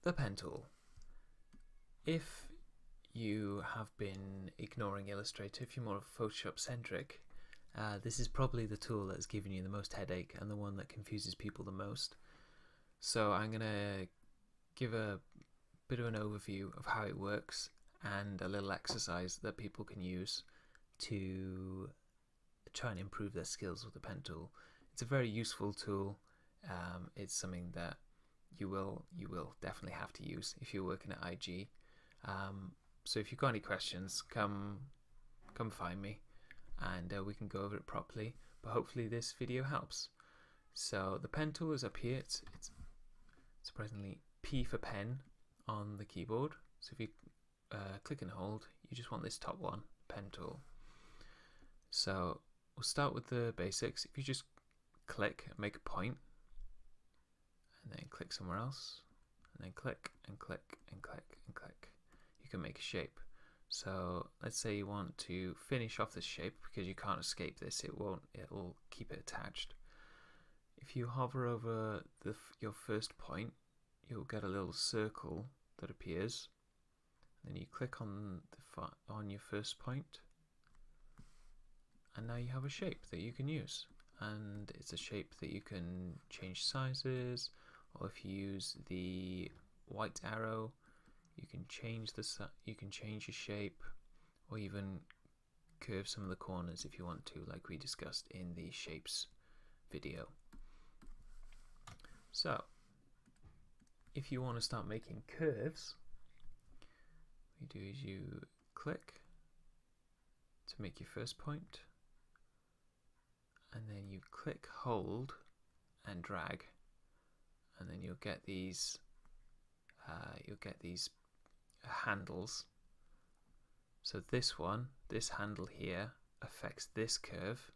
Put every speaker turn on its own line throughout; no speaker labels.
The pen tool. If you have been ignoring Illustrator, if you're more Photoshop centric, this is probably the tool that's given you the most headache and the one that confuses people the most. So I'm going to give a bit of an overview of how it works and a little exercise that people can use to try and improve their skills with the pen tool. It's a very useful tool. It's something that you will definitely have to use if you're working at IG. So if you've got any questions, come find me, and we can go over it properly. But hopefully this video helps. So the pen tool is up here. It's surprisingly P for pen on the keyboard. So if you click and hold, you just want this top one, pen tool. So we'll start with the basics. If you just click and make a point, and then click somewhere else, and then click and click and click and click, you can make a shape. So let's say you want to finish off this shape because you can't escape this. It'll keep it attached. If you hover over your first point, you'll get a little circle that appears. Then you click on your first point, and now you have a shape that you can use. And it's a shape that you can change sizes, or if you use the white arrow, you can change your shape, or even curve some of the corners if you want to, like we discussed in the shapes video. So if you want to start making curves, what you do is you click to make your first point, and then you click, hold, and drag, and then you'll get these handles. So this handle here affects this curve,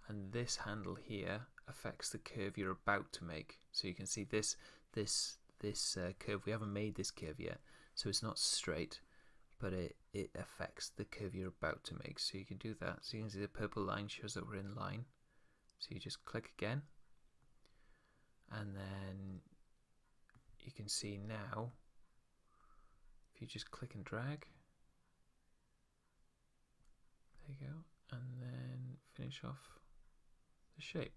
and this handle here affects the curve you're about to make. So you can see this curve. We haven't made this curve yet, so it's not straight, but it affects the curve you're about to make. So you can do that. So you can see the purple line shows that we're in line. So you just click again, and then you can see now, if you just click and drag, there you go, and then finish off the shape.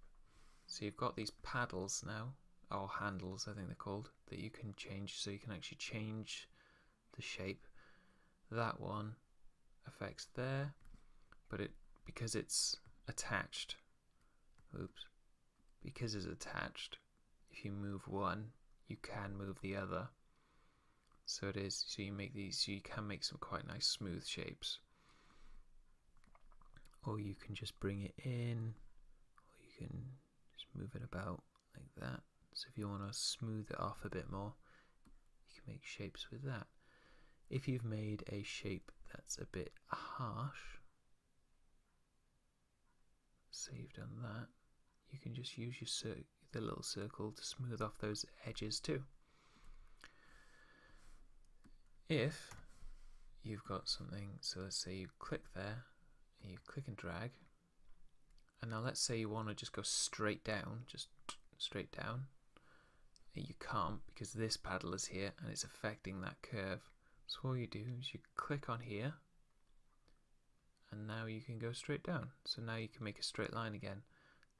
So you've got these paddles now, or handles I think they're called, that you can change, so you can actually change the shape. That one affects there, but because it's attached, if you move one, you can move the other. So you can make some quite nice smooth shapes. Or you can just bring it in, or you can just move it about like that. So if you want to smooth it off a bit more, you can make shapes with that. If you've made a shape that's a bit harsh, say you've done that, you can just use the little circle to smooth off those edges too. If you've got something, so let's say you click there, and you click and drag, and now let's say you want to just go straight down, you can't because this paddle is here and it's affecting that curve. So all you do is you click on here, and now you can go straight down. So now you can make a straight line again.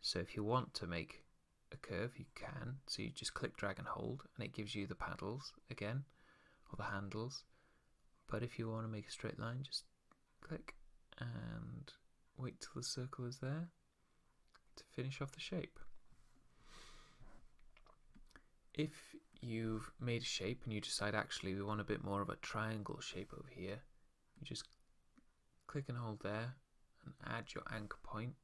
So if you want to make a curve, you can. So you just click, drag and hold, and it gives you the paddles again, or the handles. But if you want to make a straight line, just click and wait till the circle is there to finish off the shape. If you've made a shape and you decide actually we want a bit more of a triangle shape over here, you just click and hold there and add your anchor point.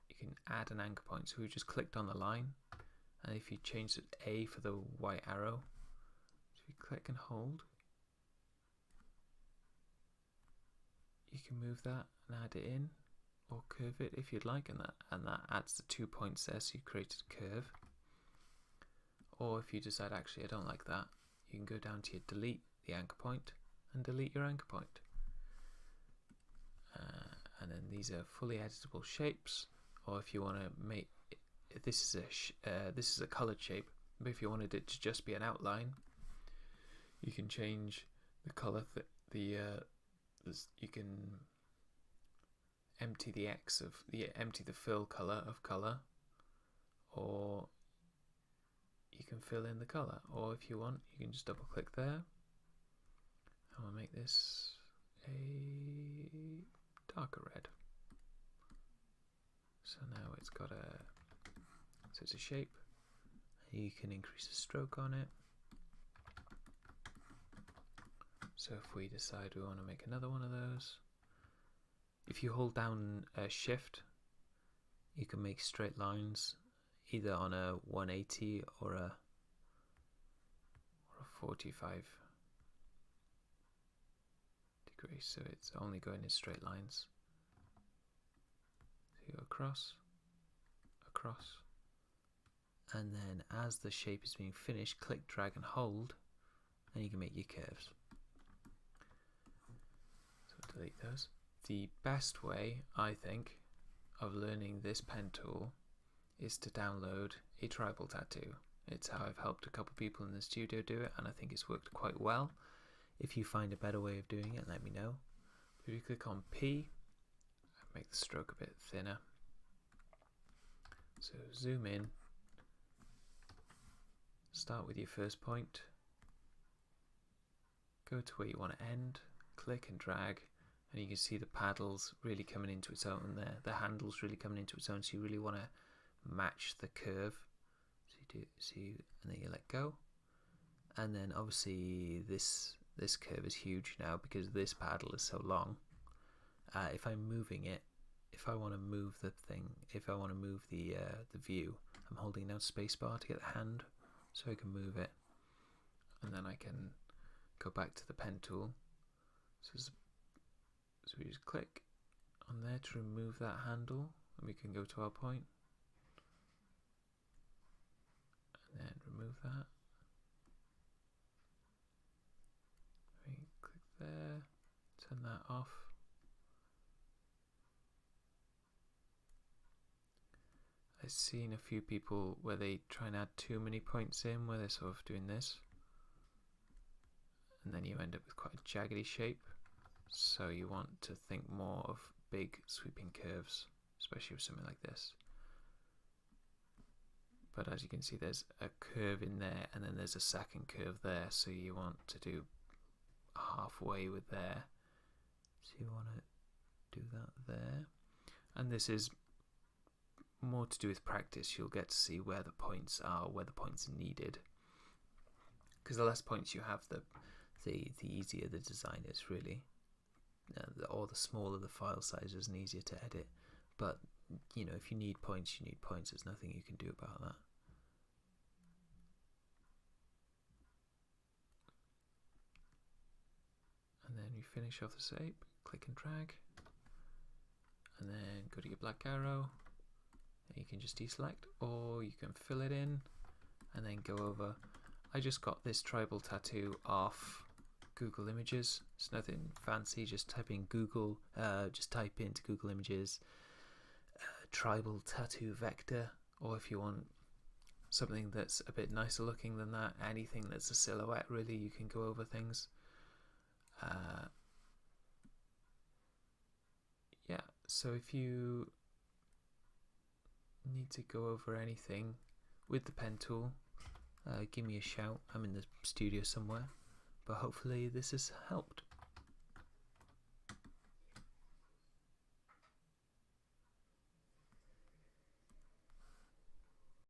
You can add an anchor point, so we just clicked on the line, and if you change it A for the white arrow, so you click and hold, you can move that and add it in, or curve it if you'd like, and that adds the 2 points there, so you created a curve. Or if you decide actually I don't like that, you can go down to your delete the anchor point and delete your anchor point. And then these are fully editable shapes. Or if you want to make this is a colored shape, But if you wanted it to just be an outline, you can change the color. You can empty empty the fill color of color, or you can fill in the color. Or if you want, you can just double click there. I'll make this a darker red. So now it's got it's a shape. You can increase the stroke on it. So if we decide we want to make another one of those, if you hold down Shift, you can make straight lines either on a 180 or a 45 degrees, so it's only going in straight lines. So you go across, across, and then as the shape is being finished, click, drag and hold, and you can make your curves. So delete those. The best way, I think, of learning this pen tool is to download a tribal tattoo. It's how I've helped a couple people in the studio do it, and I think it's worked quite well. If you find a better way of doing it, let me know. If you click on P, make the stroke a bit thinner. So zoom in, start with your first point, go to where you want to end, click and drag, and you can see the paddles really coming into its own there. The handle's really coming into its own, so you really want to match the curve. So you and then you let go, and then obviously this curve is huge now because this paddle is so long. If I'm moving it, if I want to move the thing, if I want to move the view, I'm holding down spacebar to get the hand so I can move it, and then I can go back to the pen tool. So we just click on there to remove that handle, and we can go to our point. And then remove that. We click there, turn that off. I've seen a few people where they try and add too many points in, where they're sort of doing this, and then you end up with quite a jaggedy shape. So you want to think more of big sweeping curves, especially with something like this. But as you can see, there's a curve in there, and then there's a second curve there, so you want to do halfway with there. So you want to do that there. And this is more to do with practice. You'll get to see where the points are, where the points are needed. Because the less points you have, the easier the design is, really. Or the smaller the file size is, and easier to edit. But you know, if you need points, you need points. There's nothing you can do about that. And then you finish off the shape, click and drag, and then go to your black arrow, and you can just deselect, or you can fill it in and then go over. I just got this tribal tattoo off Google Images. It's nothing fancy, just type in Google, just type into Google Images tribal tattoo vector, or if you want something that's a bit nicer looking than that, anything that's a silhouette, really, you can go over things. Yeah, so if you need to go over anything with the pen tool, give me a shout. I'm in the studio somewhere, but hopefully this has helped.